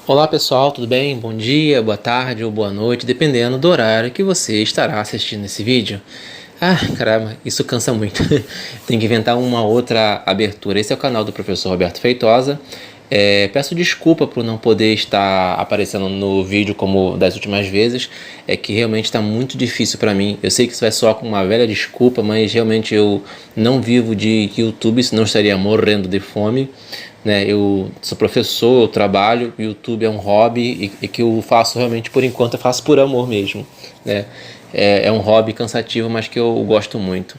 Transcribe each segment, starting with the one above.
Olá pessoal, tudo bem? Bom dia, boa tarde ou boa noite, dependendo do horário que você estará assistindo esse vídeo. Ah, caramba, isso cansa muito. Tem que inventar uma outra abertura. Esse é o canal do professor Roberto Feitosa. Peço desculpa por não poder estar aparecendo no vídeo como das últimas vezes. É que realmente está muito difícil para mim. Eu sei que isso vai soar com uma velha desculpa, mas realmente eu não vivo de YouTube, senão estaria morrendo de fome. Né? Eu sou professor, eu trabalho, o YouTube é um hobby e que eu faço realmente por enquanto, eu faço por amor mesmo. Né? É um hobby cansativo, mas que eu gosto muito.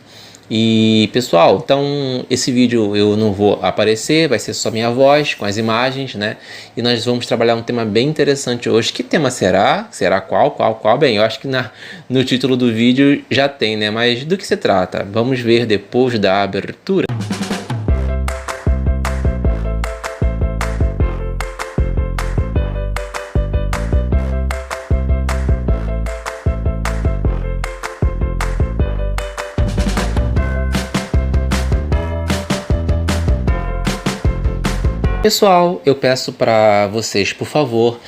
E pessoal, então esse vídeo eu não vou aparecer, vai ser só minha voz com as imagens, né? E nós vamos trabalhar um tema bem interessante hoje. Que tema será? Será qual? Bem, eu acho que no título do vídeo já tem, né? Mas do que se trata? Vamos ver depois da abertura. Pessoal, eu peço para vocês, por favor,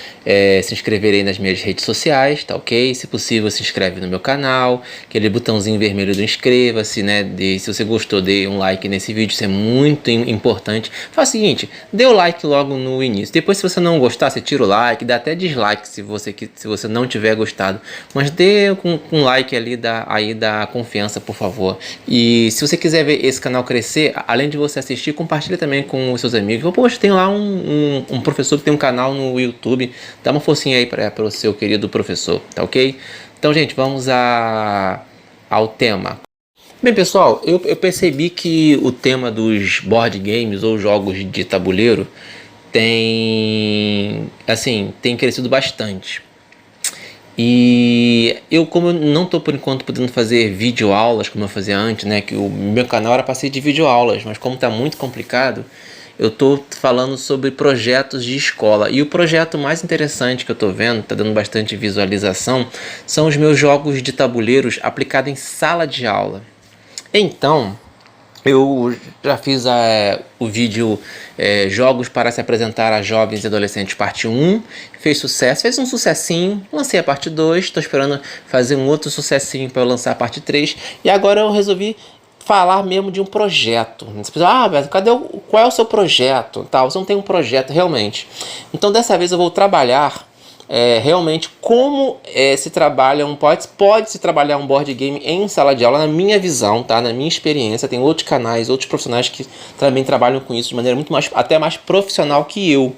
se inscreverem nas minhas redes sociais, tá ok? Se possível, se inscreve no meu canal, aquele botãozinho vermelho do inscreva-se, né? Se você gostou, dê um like nesse vídeo, isso é muito importante. Faz o seguinte, dê o like logo no início. Depois, se você não gostar, você tira o like, dá até dislike se você não tiver gostado. Mas dê um like ali, dá confiança, por favor. E se você quiser ver esse canal crescer, além de você assistir, compartilha também com os seus amigos. Poxa, tem lá um professor que tem um canal no YouTube. Dá uma forcinha aí para o seu querido professor, tá ok? Então, gente, vamos ao tema. Bem, pessoal, eu percebi que o tema dos board games ou jogos de tabuleiro tem crescido bastante. E como eu não estou por enquanto podendo fazer videoaulas como eu fazia antes, né, que o meu canal era para ser de videoaulas, mas como está muito complicado, eu estou falando sobre projetos de escola. E o projeto mais interessante que eu estou vendo, está dando bastante visualização, são os meus jogos de tabuleiros aplicados em sala de aula. Então, eu já fiz o vídeo Jogos para se apresentar a jovens e adolescentes parte 1, fez sucesso, fez um sucessinho, lancei a parte 2, estou esperando fazer um outro sucessinho para eu lançar a parte 3, e agora eu resolvi falar mesmo de um projeto. Você pensa, qual é o seu projeto? Você não tem um projeto realmente. Então dessa vez eu vou trabalhar realmente como se trabalha pode se trabalhar um board game em sala de aula, na minha visão, tá? Na minha experiência. Tem outros canais, outros profissionais que também trabalham com isso de maneira até mais profissional que eu,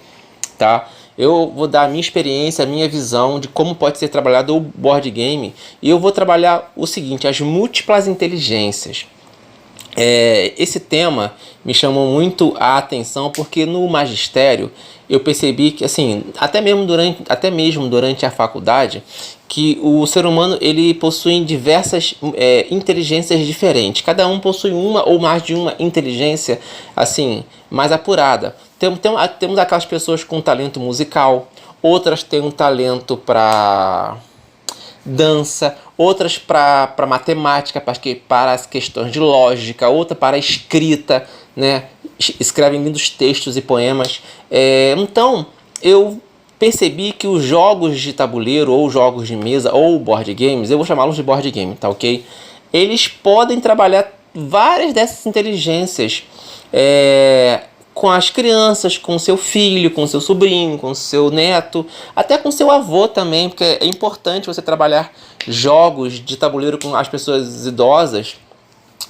tá? Eu vou dar a minha experiência, a minha visão de como pode ser trabalhado o board game, e eu vou trabalhar o seguinte, as múltiplas inteligências. Esse tema me chamou muito a atenção porque no magistério eu percebi que, assim, até mesmo durante a faculdade, que o ser humano ele possui diversas inteligências diferentes. Cada um possui uma ou mais de uma inteligência assim mais apurada. Temos aquelas pessoas com talento musical, outras têm um talento para dança, outras para matemática, para as questões de lógica, outra para a escrita, né? Escrevem lindos textos e poemas. Então, eu percebi que os jogos de tabuleiro, ou jogos de mesa, ou board games, eu vou chamá-los de board game, tá ok? Eles podem trabalhar várias dessas inteligências com as crianças, com seu filho, com seu sobrinho, com seu neto, até com seu avô também, porque é importante você trabalhar jogos de tabuleiro com as pessoas idosas,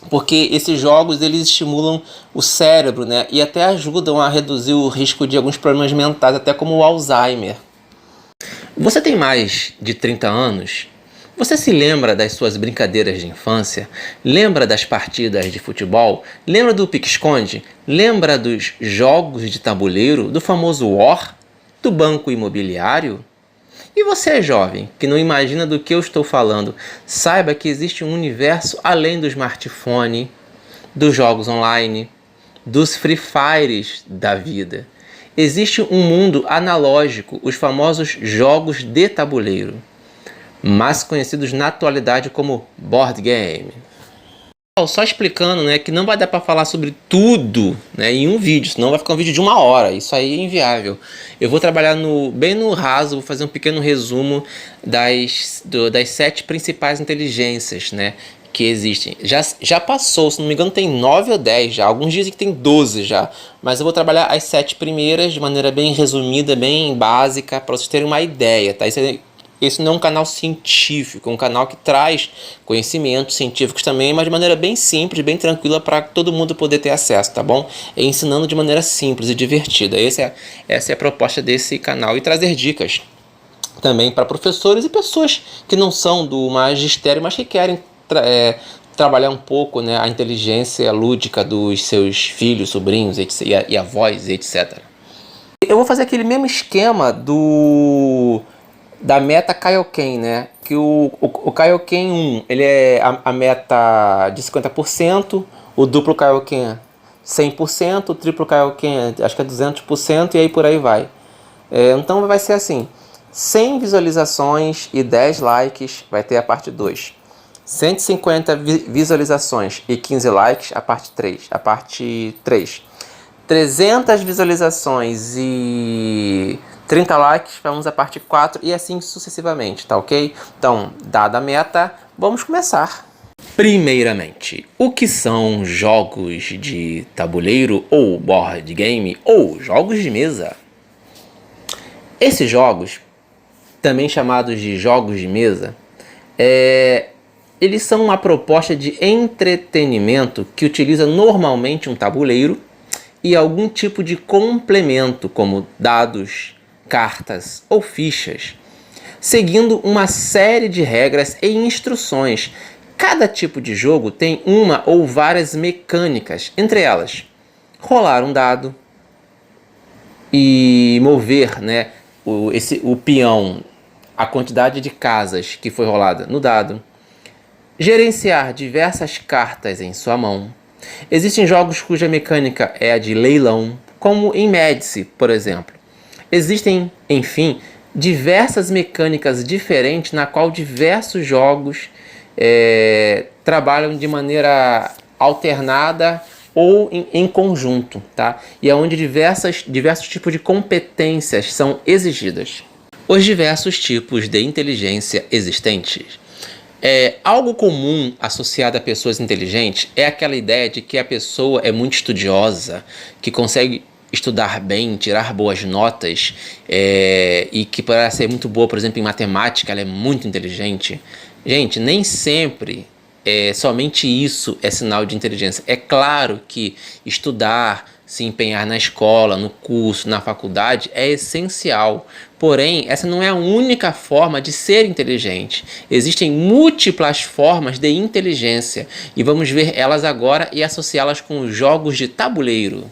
porque esses jogos eles estimulam o cérebro, né, e até ajudam a reduzir o risco de alguns problemas mentais, até como o Alzheimer. Você tem mais de 30 anos? Você se lembra das suas brincadeiras de infância? Lembra das partidas de futebol? Lembra do pique-esconde? Lembra dos jogos de tabuleiro? Do famoso War? Do banco imobiliário? E você, jovem, que não imagina do que eu estou falando, saiba que existe um universo além do smartphone, dos jogos online, dos Free Fires da vida. Existe um mundo analógico, os famosos jogos de tabuleiro, mais conhecidos na atualidade como board game. Só explicando, né, que não vai dar para falar sobre tudo, né, em um vídeo, senão vai ficar um vídeo de 1 hora. Isso aí é inviável. Eu vou trabalhar bem no raso, vou fazer um pequeno resumo das 7 principais inteligências, né, que existem. Já passou, se não me engano, tem 9 ou 10 já. Alguns dizem que tem 12 já. Mas eu vou trabalhar as 7 primeiras de maneira bem resumida, bem básica, para vocês terem uma ideia, tá? Esse não é um canal científico, é um canal que traz conhecimentos científicos também, mas de maneira bem simples, bem tranquila para todo mundo poder ter acesso, tá bom? É ensinando de maneira simples e divertida. Essa é a proposta desse canal. E trazer dicas também para professores e pessoas que não são do magistério, mas que querem trabalhar um pouco, né, a inteligência lúdica dos seus filhos, sobrinhos e avós, etc. Eu vou fazer aquele mesmo esquema da meta Kaioken, né? Que o Kaioken 1, ele é a meta de 50%, o duplo Kaioken 100%, o triplo Kaioken acho que é 200%, e aí por aí vai. Então vai ser assim, 100 visualizações e 10 likes vai ter a parte 2. 150 visualizações e 15 likes, a parte 3. 300 visualizações e 30 likes, vamos à parte 4 e assim sucessivamente, tá ok? Então, dada a meta, vamos começar. Primeiramente, o que são jogos de tabuleiro ou board game ou jogos de mesa? Esses jogos, também chamados de jogos de mesa, eles são uma proposta de entretenimento que utiliza normalmente um tabuleiro e algum tipo de complemento, como dados, cartas ou fichas, seguindo uma série de regras e instruções. Cada tipo de jogo tem uma ou várias mecânicas, entre elas rolar um dado e mover, né, o peão, a quantidade de casas que foi rolada no dado, gerenciar diversas cartas em sua mão. Existem jogos cuja mecânica é a de leilão, como em Médici, por exemplo. Existem, enfim, diversas mecânicas diferentes na qual diversos jogos trabalham de maneira alternada ou em conjunto, tá? E é onde diversos tipos de competências são exigidas. Os diversos tipos de inteligência existentes. Algo comum associado a pessoas inteligentes é aquela ideia de que a pessoa é muito estudiosa, que consegue estudar bem, tirar boas notas, e que para ser muito boa, por exemplo, em matemática, ela é muito inteligente. Gente, nem sempre somente isso é sinal de inteligência. É claro que estudar, se empenhar na escola, no curso, na faculdade é essencial. Porém, essa não é a única forma de ser inteligente. Existem múltiplas formas de inteligência e vamos ver elas agora e associá-las com os jogos de tabuleiro.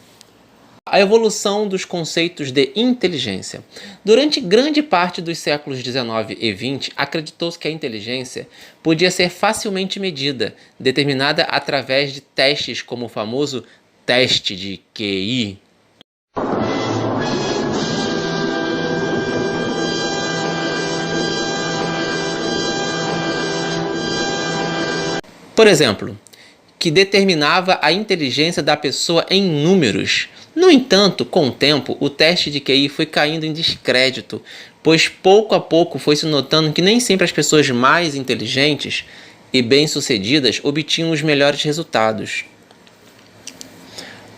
A evolução dos conceitos de inteligência. Durante grande parte dos séculos XIX e XX, acreditou-se que a inteligência podia ser facilmente medida, determinada através de testes como o famoso teste de QI. Por exemplo, que determinava a inteligência da pessoa em números. No entanto, com o tempo, o teste de QI foi caindo em descrédito, pois pouco a pouco foi se notando que nem sempre as pessoas mais inteligentes e bem-sucedidas obtinham os melhores resultados.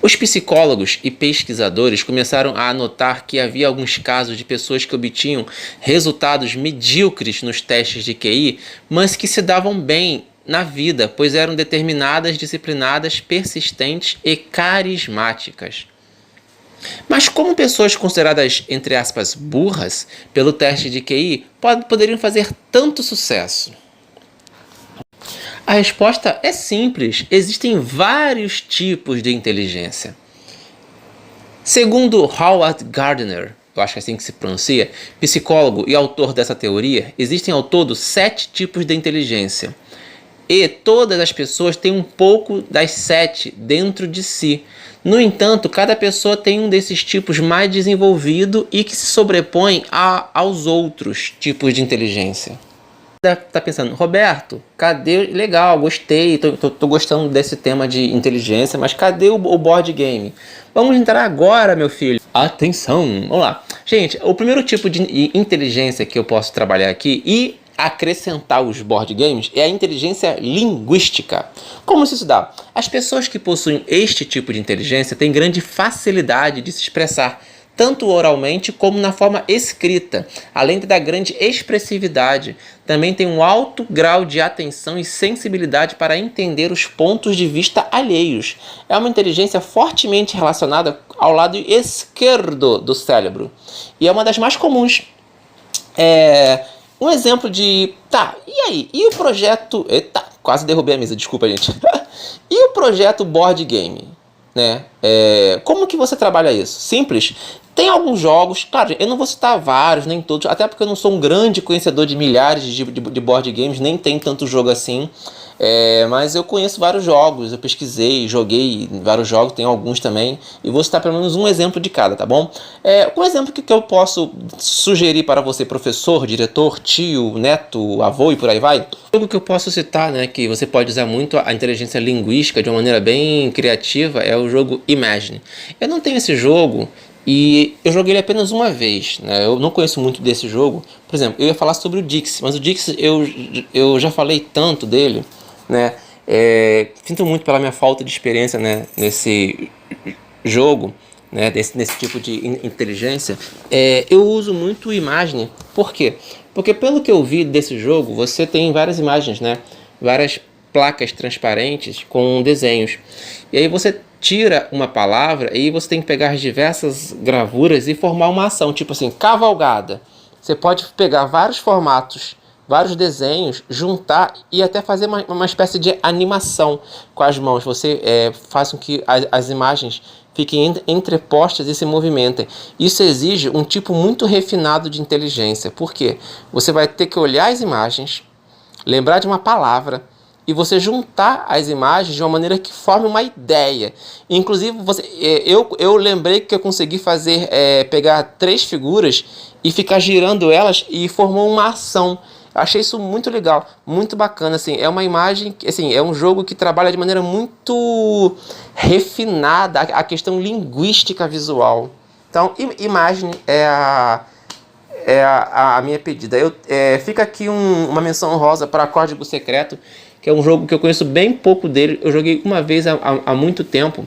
Os psicólogos e pesquisadores começaram a notar que havia alguns casos de pessoas que obtinham resultados medíocres nos testes de QI, mas que se davam bem na vida, pois eram determinadas, disciplinadas, persistentes e carismáticas. Mas como pessoas consideradas, entre aspas, burras pelo teste de QI poderiam fazer tanto sucesso? A resposta é simples, existem vários tipos de inteligência. Segundo Howard Gardner, eu acho que é assim que se pronuncia, psicólogo e autor dessa teoria, existem ao todo 7 tipos de inteligência. E todas as pessoas têm um pouco das 7 dentro de si. No entanto, cada pessoa tem um desses tipos mais desenvolvido e que se sobrepõe aos outros tipos de inteligência. Deve estar pensando, Roberto, cadê? Legal, gostei, tô gostando desse tema de inteligência, mas cadê o board game? Vamos entrar agora, meu filho. Atenção, vamos lá. Gente, o primeiro tipo de inteligência que eu posso trabalhar aqui e acrescentar os board games é a inteligência linguística. Como isso se dá? As pessoas que possuem este tipo de inteligência têm grande facilidade de se expressar, tanto oralmente como na forma escrita, além da grande expressividade. Também tem um alto grau de atenção e sensibilidade para entender os pontos de vista alheios. É uma inteligência fortemente relacionada ao lado esquerdo do cérebro e é uma das mais comuns. Um exemplo de... Tá, e aí? E o projeto... Eita, quase derrubei a mesa, desculpa, gente. E o projeto Board Game? Né? Como que você trabalha isso? Simples. Tem alguns jogos, claro, eu não vou citar vários, nem todos, até porque eu não sou um grande conhecedor de milhares de board games, nem tem tanto jogo assim. Mas eu conheço vários jogos, eu pesquisei, joguei vários jogos, tem alguns também, e vou citar pelo menos um exemplo de cada, tá bom? Um exemplo que eu posso sugerir para você, professor, diretor, tio, neto, avô e por aí vai. Um jogo que eu posso citar, né, que você pode usar muito a inteligência linguística de uma maneira bem criativa, é o jogo Imagine. Eu não tenho esse jogo e eu joguei ele apenas uma vez, né? Eu não conheço muito desse jogo. Por exemplo, eu ia falar sobre o Dixie, mas o Dixie eu já falei tanto dele, né? Sinto muito pela minha falta de experiência, né, nesse jogo, né, nesse tipo de inteligência. Eu uso muito o Imagine. Por quê? Porque pelo que eu vi desse jogo, você tem várias imagens, né? Várias placas transparentes com desenhos. E aí você tira uma palavra e você tem que pegar diversas gravuras e formar uma ação, tipo assim, cavalgada. Você pode pegar vários formatos, vários desenhos, juntar e até fazer uma espécie de animação com as mãos. Você faz com que as imagens fiquem entrepostas e se movimentem. Isso exige um tipo muito refinado de inteligência. Por quê? Você vai ter que olhar as imagens, lembrar de uma palavra, e você juntar as imagens de uma maneira que forme uma ideia. Inclusive, eu lembrei que eu consegui fazer, pegar 3 figuras e ficar girando elas e formou uma ação. Eu achei isso muito legal, muito bacana. Assim, é uma imagem, assim, é um jogo que trabalha de maneira muito refinada a questão linguística visual. Então, Imagine é a minha pedida. Fica aqui uma menção honrosa para Código Secreto, que é um jogo que eu conheço bem pouco dele. Eu joguei uma vez há muito tempo.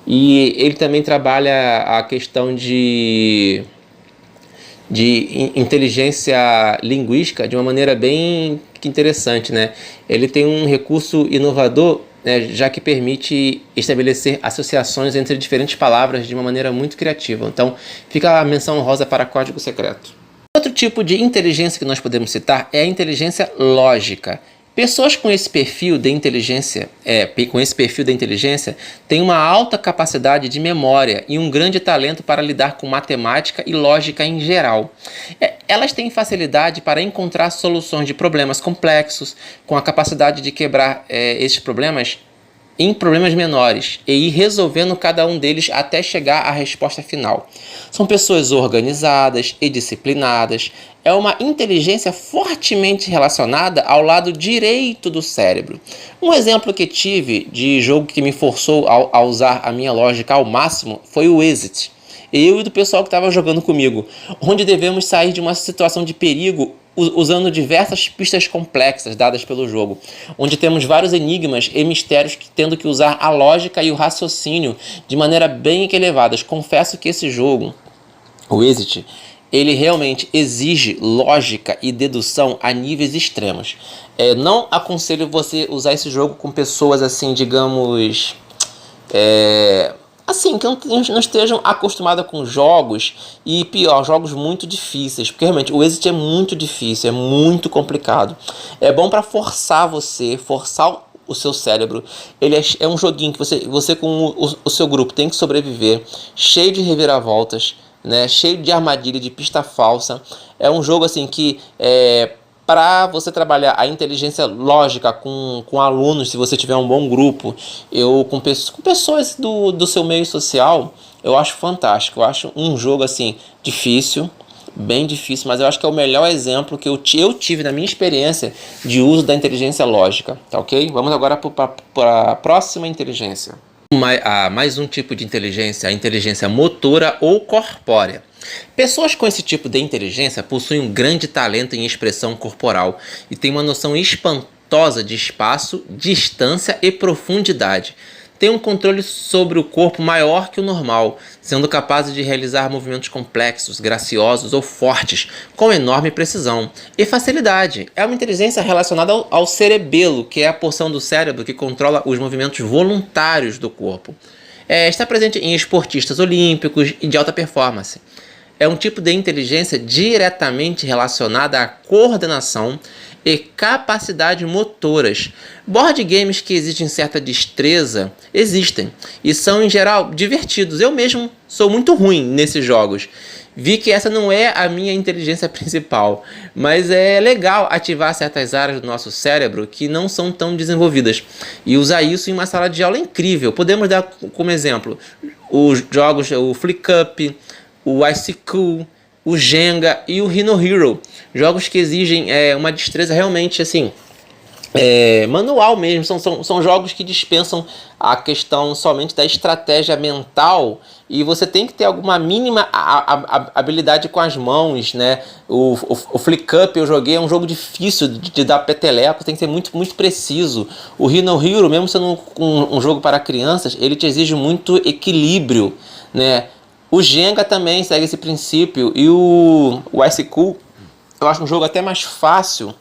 E ele também trabalha a questão de inteligência linguística de uma maneira bem interessante, né? Ele tem um recurso inovador, né, já que permite estabelecer associações entre diferentes palavras de uma maneira muito criativa. Então, fica a menção honrosa para Código Secreto. Outro tipo de inteligência que nós podemos citar é a inteligência lógica. Pessoas com esse perfil de inteligência, têm uma alta capacidade de memória e um grande talento para lidar com matemática e lógica em geral. Elas têm facilidade para encontrar soluções de problemas complexos, com a capacidade de quebrar esses problemas em problemas menores e ir resolvendo cada um deles até chegar à resposta final. São pessoas organizadas e disciplinadas. É uma inteligência fortemente relacionada ao lado direito do cérebro. Um exemplo que tive de jogo que me forçou a usar a minha lógica ao máximo foi o Exit. Eu e do pessoal que estava jogando comigo, onde devemos sair de uma situação de perigo usando diversas pistas complexas dadas pelo jogo, onde temos vários enigmas e mistérios tendo que usar a lógica e o raciocínio de maneira bem elevadas. Confesso que esse jogo, o Exit, ele realmente exige lógica e dedução a níveis extremos. Não aconselho você usar esse jogo com pessoas assim, digamos, assim, que não estejam acostumadas com jogos e, pior, jogos muito difíceis, porque realmente o Exit é muito difícil, é muito complicado. É bom para forçar o seu cérebro. Ele é um joguinho que você com o seu grupo tem que sobreviver, cheio de reviravoltas, né, cheio de armadilha, de pista falsa. É um jogo assim que para você trabalhar a inteligência lógica com alunos, se você tiver um bom grupo, com pessoas do seu meio social, eu acho fantástico. Eu acho um jogo assim difícil, bem difícil, mas eu acho que é o melhor exemplo que eu tive na minha experiência de uso da inteligência lógica, tá ok? Vamos agora para a próxima inteligência. Mais um tipo de inteligência, a inteligência motora ou corpórea. Pessoas com esse tipo de inteligência possuem um grande talento em expressão corporal e têm uma noção espantosa de espaço, distância e profundidade. Têm um controle sobre o corpo maior que o normal, sendo capazes de realizar movimentos complexos, graciosos ou fortes, com enorme precisão e facilidade. É uma inteligência relacionada ao cerebelo, que é a porção do cérebro que controla os movimentos voluntários do corpo. Está presente em esportistas olímpicos e de alta performance. É um tipo de inteligência diretamente relacionada à coordenação e capacidade motoras. Board games que exigem certa destreza existem e são, em geral, divertidos. Eu mesmo sou muito ruim nesses jogos. Vi que essa não é a minha inteligência principal, mas é legal ativar certas áreas do nosso cérebro que não são tão desenvolvidas e usar isso em uma sala de aula incrível. Podemos dar como exemplo os jogos, o Flick Up, o Ice Cool, o Jenga e o Rhino Hero. Jogos que exigem uma destreza realmente assim, manual mesmo. São jogos que dispensam a questão somente da estratégia mental e você tem que ter alguma mínima habilidade com as mãos, né? O Flick Up eu joguei, é um jogo difícil de dar peteleco, tem que ser muito, muito preciso. O Rhino Hero, mesmo sendo um jogo para crianças, ele te exige muito equilíbrio, né? O Jenga também segue esse princípio e o Ice Cool eu acho um jogo até mais fácil,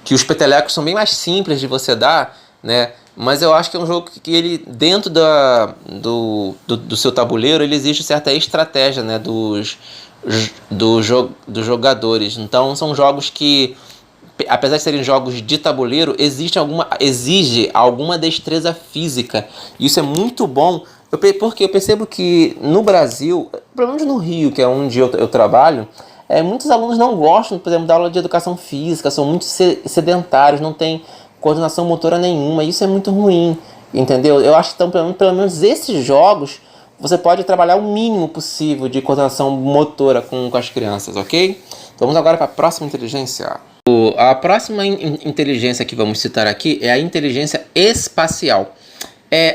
que os petelecos são bem mais simples de você dar, né? Mas eu acho que é um jogo que ele, dentro do seu tabuleiro, ele exige certa estratégia, né? Dos jogadores. Então são jogos que, apesar de serem jogos de tabuleiro, exige alguma destreza física. E isso é muito bom, porque eu percebo que no Brasil, pelo menos no Rio, que é onde eu trabalho, muitos alunos não gostam, por exemplo, da aula de educação física, são muito sedentários, não tem coordenação motora nenhuma, e isso é muito ruim, entendeu? Eu acho que então, pelo menos esses jogos, você pode trabalhar o mínimo possível de coordenação motora com as crianças, ok? Vamos agora para a próxima inteligência. A próxima inteligência que vamos citar aqui é a inteligência espacial.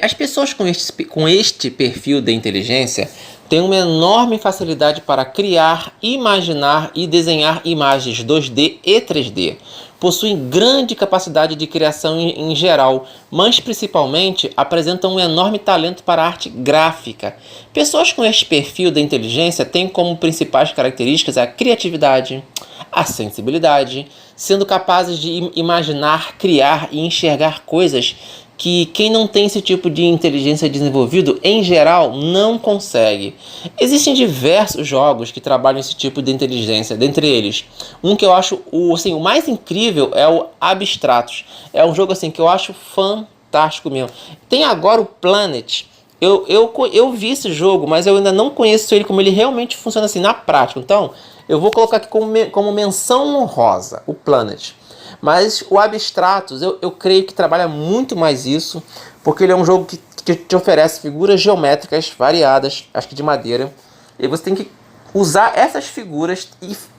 As pessoas com este perfil de inteligência têm uma enorme facilidade para criar, imaginar e desenhar imagens 2D e 3D. Possuem grande capacidade de criação em geral, mas principalmente apresentam um enorme talento para a arte gráfica. Pessoas com este perfil de inteligência têm como principais características a criatividade, a sensibilidade, sendo capazes de imaginar, criar e enxergar coisas que quem não tem esse tipo de inteligência desenvolvido, em geral, não consegue. Existem diversos jogos que trabalham esse tipo de inteligência, dentre eles, um que eu acho o mais incrível é o Abstratos. É um jogo assim, que eu acho fantástico mesmo. Tem agora o Planet. Eu vi esse jogo, mas eu ainda não conheço ele como ele realmente funciona assim na prática. Então, eu vou colocar aqui como menção honrosa, o Planet. Mas o Abstratos, eu creio que trabalha muito mais isso, porque ele é um jogo que te oferece figuras geométricas variadas, acho que de madeira, e você tem que usar essas figuras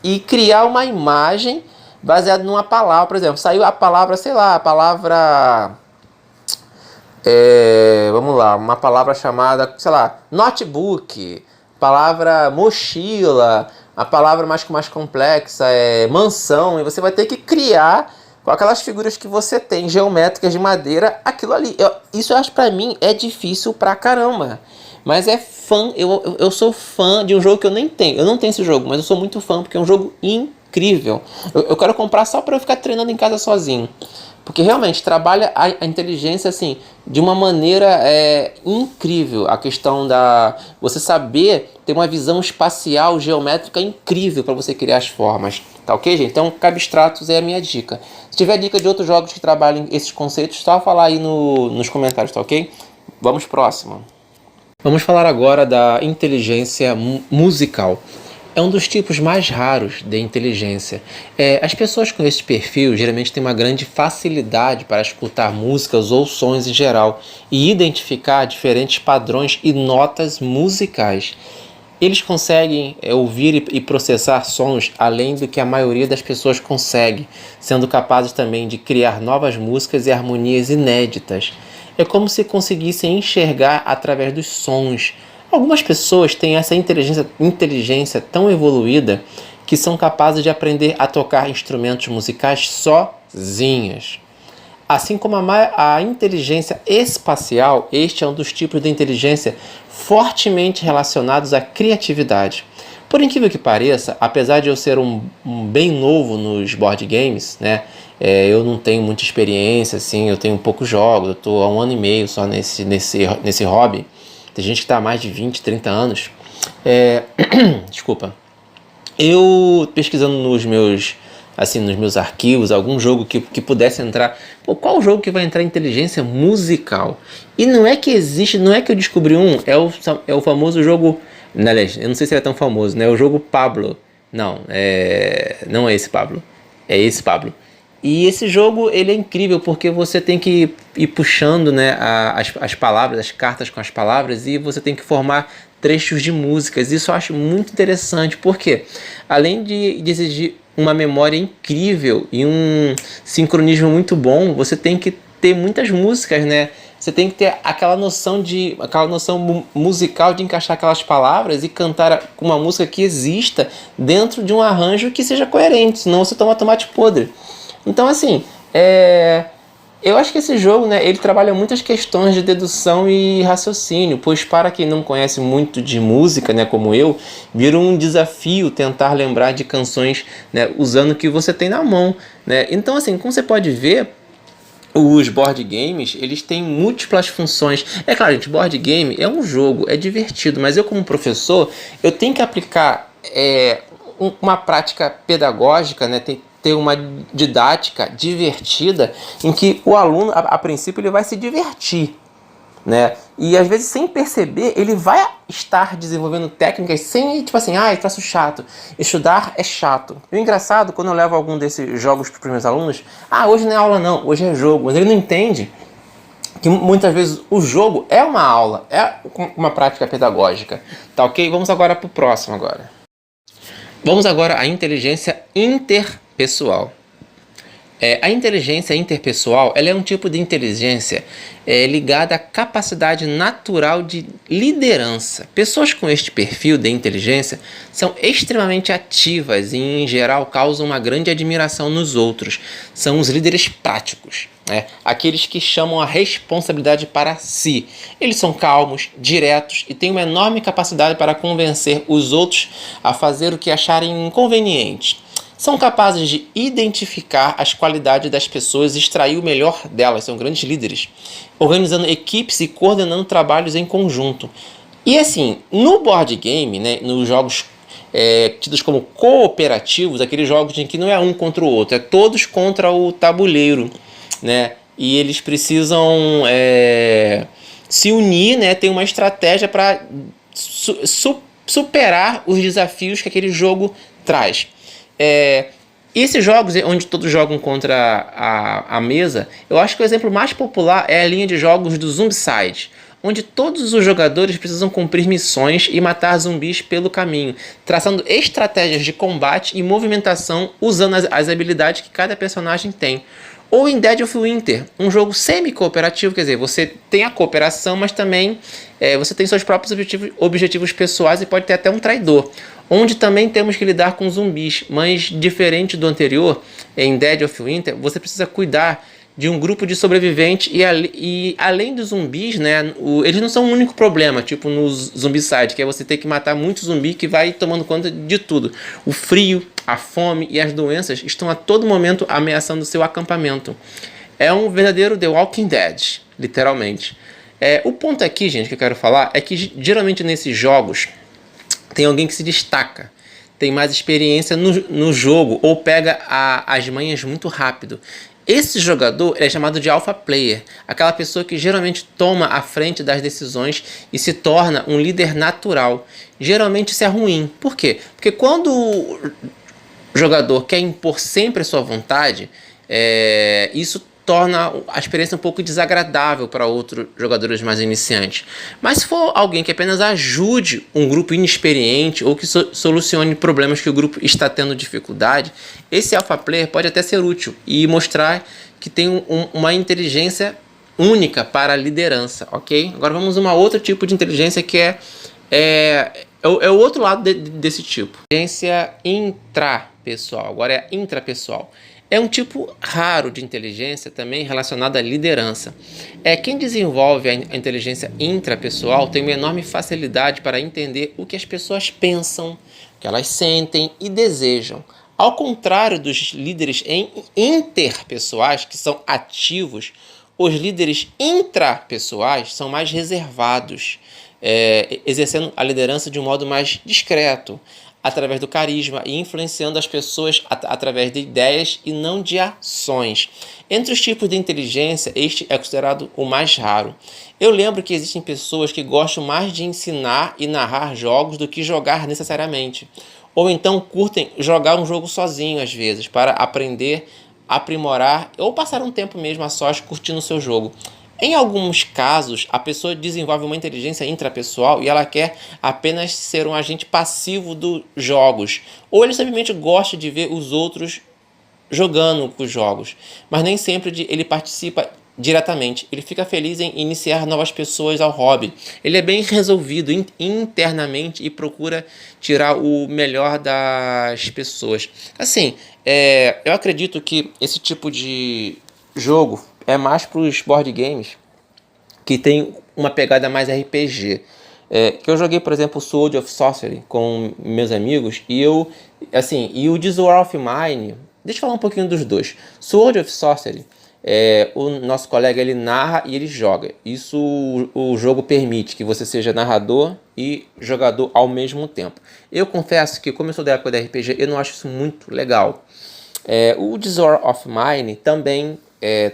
e criar uma imagem baseada numa palavra. Por exemplo, saiu a palavra, sei lá, a palavra... vamos lá, uma palavra chamada, sei lá, notebook, palavra mochila, a palavra mais complexa é mansão, e você vai ter que criar com aquelas figuras que você tem, geométricas de madeira, aquilo ali. Isso eu acho pra mim é difícil pra caramba. Mas eu sou fã de um jogo que eu nem tenho. Eu não tenho esse jogo, mas eu sou muito fã porque é um jogo incrível. Eu quero comprar só pra eu ficar treinando em casa sozinho. Porque realmente trabalha a inteligência assim, de uma maneira incrível. A questão da você saber ter uma visão espacial, geométrica incrível para você criar as formas. Tá ok, gente? Então, Abstratos é a minha dica. Se tiver dica de outros jogos que trabalhem esses conceitos, só falar aí nos comentários, tá ok? Vamos próximo. Vamos falar agora da inteligência musical. É um dos tipos mais raros de inteligência. As pessoas com esse perfil geralmente têm uma grande facilidade para escutar músicas ou sons em geral e identificar diferentes padrões e notas musicais. Eles conseguem ouvir e processar sons além do que a maioria das pessoas consegue, sendo capazes também de criar novas músicas e harmonias inéditas. É como se conseguissem enxergar através dos sons. Algumas pessoas têm essa inteligência tão evoluída que são capazes de aprender a tocar instrumentos musicais sozinhas. Assim como a inteligência espacial, este é um dos tipos de inteligência fortemente relacionados à criatividade. Por incrível que pareça, apesar de eu ser um bem novo nos board games, né, eu não tenho muita experiência, assim, eu tenho poucos jogos, eu estou há 1 ano e meio só nesse hobby. Tem gente que está há mais de 20, 30 anos. Desculpa. Eu pesquisando nos meus arquivos, algum jogo que pudesse entrar. Pô, qual jogo que vai entrar inteligência musical? E não é que existe, não é que eu descobri é o famoso jogo. Aliás, eu não sei se ele é tão famoso, né? O jogo Pablo. Não, não é esse Pablo. É esse Pablo. E esse jogo, ele é incrível porque você tem que ir puxando, né, as palavras, as cartas com as palavras, e você tem que formar trechos de músicas. Isso eu acho muito interessante, porque além de exigir uma memória incrível e um sincronismo muito bom, você tem que ter muitas músicas, né? Você tem que ter aquela noção musical de encaixar aquelas palavras e cantar uma música que exista dentro de um arranjo que seja coerente, senão você toma tomate podre. Então, assim, eu acho que esse jogo, né, ele trabalha muitas questões de dedução e raciocínio, pois para quem não conhece muito de música, né, como eu, vira um desafio tentar lembrar de canções, né, usando o que você tem na mão, né? Então, assim, como você pode ver, os board games, eles têm múltiplas funções. É claro, gente, board game é um jogo, é divertido, mas eu como professor, eu tenho que aplicar uma prática pedagógica, né, ter uma didática divertida em que o aluno, a princípio, ele vai se divertir, né? E às vezes, sem perceber, ele vai estar desenvolvendo técnicas sem, tipo assim, troço chato. Estudar é chato. E o engraçado, quando eu levo algum desses jogos para os meus alunos, hoje não é aula não, hoje é jogo. Mas ele não entende que muitas vezes o jogo é uma aula, é uma prática pedagógica. Tá ok? Vamos agora para o próximo agora. Vamos agora à inteligência interpessoal. A inteligência interpessoal, ela é um tipo de inteligência ligada à capacidade natural de liderança. Pessoas com este perfil de inteligência são extremamente ativas e, em geral, causam uma grande admiração nos outros. São os líderes práticos, né? Aqueles que chamam a responsabilidade para si. Eles são calmos, diretos e têm uma enorme capacidade para convencer os outros a fazer o que acharem conveniente. São capazes de identificar as qualidades das pessoas e extrair o melhor delas, são grandes líderes, organizando equipes e coordenando trabalhos em conjunto. E assim, no board game, né, nos jogos tidos como cooperativos, aqueles jogos em que não é um contra o outro, é todos contra o tabuleiro, né, e eles precisam se unir, né, ter uma estratégia para superar os desafios que aquele jogo traz. Esses jogos onde todos jogam contra a mesa, eu acho que o exemplo mais popular é a linha de jogos do Zombicide, onde todos os jogadores precisam cumprir missões e matar zumbis pelo caminho, traçando estratégias de combate e movimentação usando as habilidades que cada personagem tem. Ou em Dead of Winter, um jogo semi-cooperativo, quer dizer, você tem a cooperação, mas também você tem seus próprios objetivos pessoais e pode ter até um traidor. Onde também temos que lidar com zumbis, mas diferente do anterior, em Dead of Winter, você precisa cuidar de um grupo de sobreviventes e além dos zumbis, né, eles não são o único problema, tipo no Zombicide, que é você ter que matar muito zumbi que vai tomando conta de tudo. O frio, a fome e as doenças estão a todo momento ameaçando seu acampamento. É um verdadeiro The Walking Dead, literalmente. O ponto aqui, gente, que eu quero falar é que geralmente nesses jogos tem alguém que se destaca, tem mais experiência no jogo ou pega as manhas muito rápido. Esse jogador é chamado de alpha player, aquela pessoa que geralmente toma a frente das decisões e se torna um líder natural. Geralmente isso é ruim. Por quê? Porque quando o jogador quer impor sempre a sua vontade, isso torna a experiência um pouco desagradável para outros jogadores mais iniciantes. Mas se for alguém que apenas ajude um grupo inexperiente ou que solucione problemas que o grupo está tendo dificuldade, esse Alpha Player pode até ser útil e mostrar que tem uma inteligência única para a liderança, ok? Agora vamos a um outro tipo de inteligência que é o outro lado desse tipo. Inteligência intrapessoal, agora é intrapessoal. É um tipo raro de inteligência também relacionado à liderança. Quem desenvolve a inteligência intrapessoal tem uma enorme facilidade para entender o que as pessoas pensam, o que elas sentem e desejam. Ao contrário dos líderes interpessoais, que são ativos, os líderes intrapessoais são mais reservados, exercendo a liderança de um modo mais discreto, através do carisma e influenciando as pessoas através de ideias e não de ações. Entre os tipos de inteligência, este é considerado o mais raro. Eu lembro que existem pessoas que gostam mais de ensinar e narrar jogos do que jogar necessariamente. Ou então curtem jogar um jogo sozinho às vezes, para aprender, aprimorar ou passar um tempo mesmo a sós curtindo o seu jogo. Em alguns casos, a pessoa desenvolve uma inteligência intrapessoal e ela quer apenas ser um agente passivo dos jogos. Ou ele simplesmente gosta de ver os outros jogando os jogos, mas nem sempre ele participa diretamente. Ele fica feliz em iniciar novas pessoas ao hobby. Ele é bem resolvido internamente e procura tirar o melhor das pessoas. Assim, eu acredito que esse tipo de jogo é mais para os board games que tem uma pegada mais RPG. Que eu joguei, por exemplo, Sword of Sorcery com meus amigos e o This War of Mine. Deixa eu falar um pouquinho dos dois. Sword of Sorcery, o nosso colega ele narra e ele joga. Isso o jogo permite que você seja narrador e jogador ao mesmo tempo. Eu confesso que, como eu sou da época da RPG, eu não acho isso muito legal. O This War of Mine também,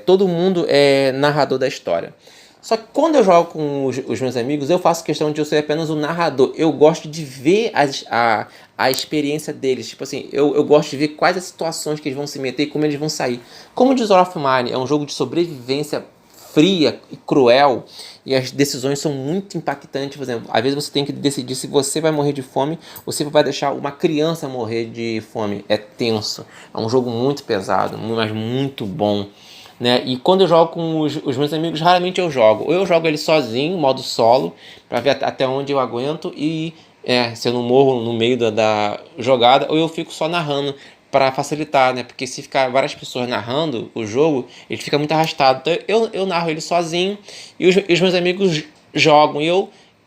todo mundo é narrador da história. Só que quando eu jogo com os meus amigos, eu faço questão de eu ser apenas o narrador. Eu gosto de ver a experiência deles. Tipo assim, eu gosto de ver quais as situações que eles vão se meter e como eles vão sair. Como o This War of Mine é um jogo de sobrevivência fria e cruel, e as decisões são muito impactantes. Por exemplo, às vezes você tem que decidir se você vai morrer de fome ou se vai deixar uma criança morrer de fome. É tenso. É um jogo muito pesado, mas muito bom. Né? E quando eu jogo com os meus amigos, raramente eu jogo. Ou eu jogo ele sozinho, modo solo, para ver até onde eu aguento e se eu não morro no meio da jogada, ou eu fico só narrando para facilitar, né? Porque se ficar várias pessoas narrando o jogo, ele fica muito arrastado. Então eu narro ele sozinho e os meus amigos jogam. E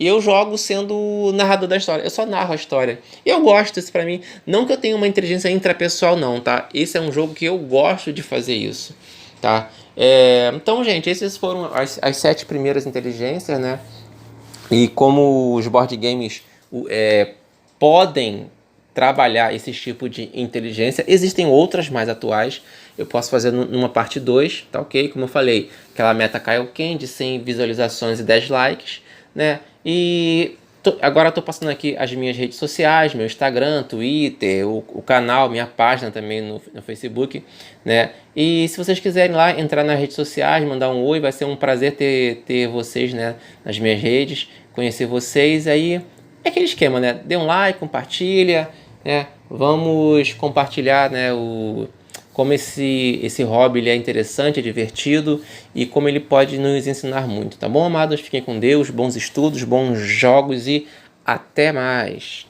eu jogo sendo o narrador da história. Eu só narro a história. E eu gosto disso pra mim. Não que eu tenha uma inteligência intrapessoal, não, tá? Esse é um jogo que eu gosto de fazer isso. Tá? Então, gente, esses foram as 7 primeiras inteligências, né? E como os board games podem trabalhar esse tipo de inteligência, existem outras mais atuais. Eu posso fazer numa parte 2, tá ok? Como eu falei, aquela meta Kaioken de 100 visualizações e 10 likes, né? E agora eu tô passando aqui as minhas redes sociais, meu Instagram, Twitter, o canal, minha página também no Facebook, né? E se vocês quiserem lá entrar nas redes sociais, mandar um oi, vai ser um prazer ter vocês, né, nas minhas redes, conhecer vocês. Aí é aquele esquema, né? Dê um like, compartilha, né? Vamos compartilhar, né, como esse hobby ele é interessante, é divertido e como ele pode nos ensinar muito, tá bom, amados? Fiquem com Deus, bons estudos, bons jogos e até mais!